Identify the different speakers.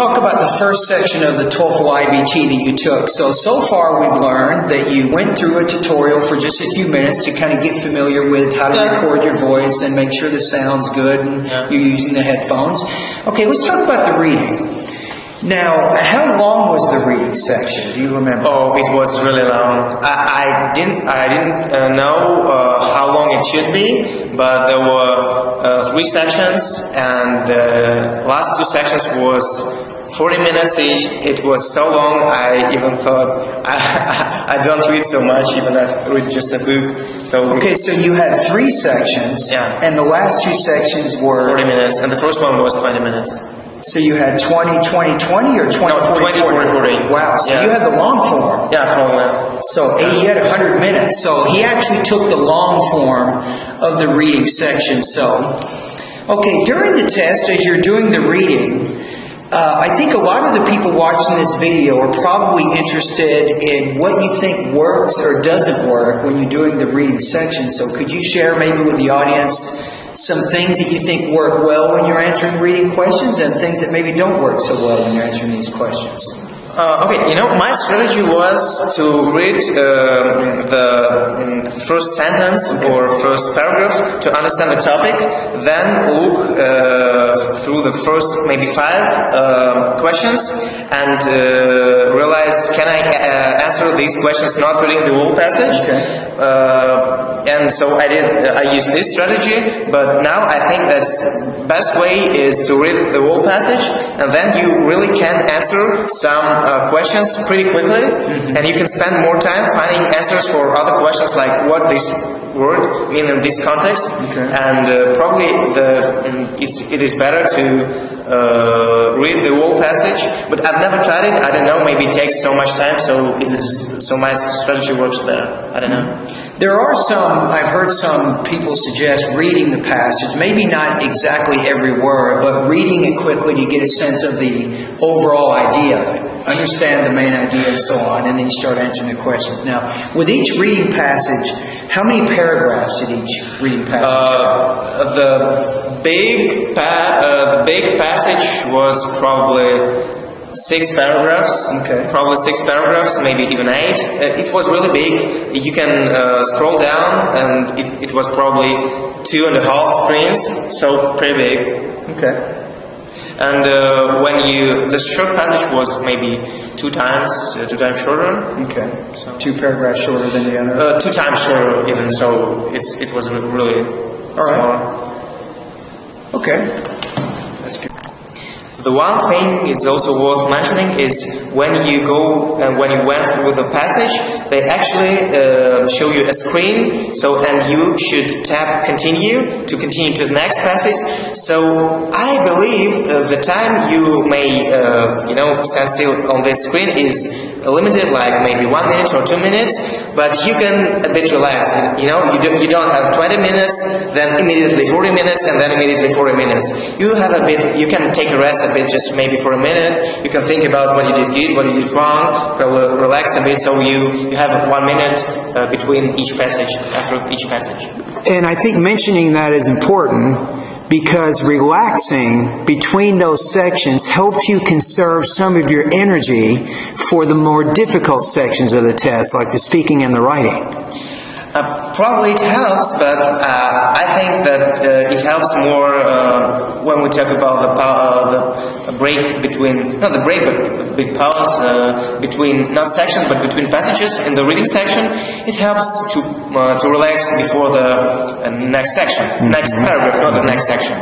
Speaker 1: talk about the first section of the TOEFL iBT that you took. So far we've learned that you went through a tutorial for just a few minutes to kind of get familiar with how to record your voice and make sure the sound's good and you're using the headphones. Okay, let's talk about the reading. Now, how long was the reading section? Do you remember?
Speaker 2: Oh, it was really long. I didn't know how long it should be, but there were 3 sections, and the last 2 sections was 40 minutes each. It was so long, I even thought I don't read so much, even if I read just a book. So
Speaker 1: okay, so you had 3 sections, and the last 2 sections were
Speaker 2: 40 minutes, and the first one was 20 minutes.
Speaker 1: So you had 20, 20, 20 or 20,
Speaker 2: no,
Speaker 1: 40,
Speaker 2: 20, 40, 40.
Speaker 1: Wow, so you had the long form.
Speaker 2: Yeah, probably.
Speaker 1: So he had 100 minutes. So he actually took the long form of the reading section. So, okay, during the test, as you're doing the reading, I think a lot of the people watching this video are probably interested in what you think works or doesn't work when you're doing the reading section. So could you share maybe with the audience some things that you think work well when you're answering reading questions and things that maybe don't work so well when you're answering these questions?
Speaker 2: Okay, my strategy was to read the first sentence or first paragraph to understand the topic, then look through the first maybe 5 questions and realize, can I answer these questions not reading the whole passage?
Speaker 1: Okay.
Speaker 2: And so I used this strategy, but now I think that's best way is to read the whole passage, and then you really can answer some questions pretty quickly, and you can spend more time finding answers for other questions like what this word mean in this context, and probably it is better to read the whole passage, but I've never tried it. I don't know, maybe it takes so much time, so my strategy works better. I don't know.
Speaker 1: There are I've heard some people suggest reading the passage, maybe not exactly every word, but reading it quickly to get a sense of the overall idea of it, understand the main idea and so on, and then you start answering the questions. Now, with each reading passage, how many paragraphs did each reading passage have?
Speaker 2: The big passage was probably 6 paragraphs, probably 6 paragraphs, maybe even 8. It was really big. You can scroll down, and it was probably 2.5 screens, so pretty big.
Speaker 1: Okay.
Speaker 2: And the short passage was maybe 2 times shorter.
Speaker 1: Okay. So 2 paragraphs shorter than the other.
Speaker 2: 2 times shorter, even so. It was really small.
Speaker 1: Okay. That's good.
Speaker 2: The one thing is also worth mentioning is when you went through the passage, they actually show you a screen, and you should tap continue to continue to the next passage. So I believe the time you may stand still on this screen is limited, like maybe 1 minute or 2 minutes, but you can a bit relax. You don't have 20 minutes, then immediately 40 minutes, and then immediately 40 minutes. You can take a rest a bit, just maybe for a minute. You can think about what you did good, what you did wrong, probably relax a bit, so you have 1 minute between each passage, after each passage.
Speaker 1: And I think mentioning that is important, because relaxing between those sections helps you conserve some of your energy for the more difficult sections of the test, like the speaking and the writing.
Speaker 2: Probably it helps, but I think that it helps more when we talk about the break between, not the break, but big pause between, not sections, but between passages in the reading section. It helps to relax before the next section, next paragraph, not the next section.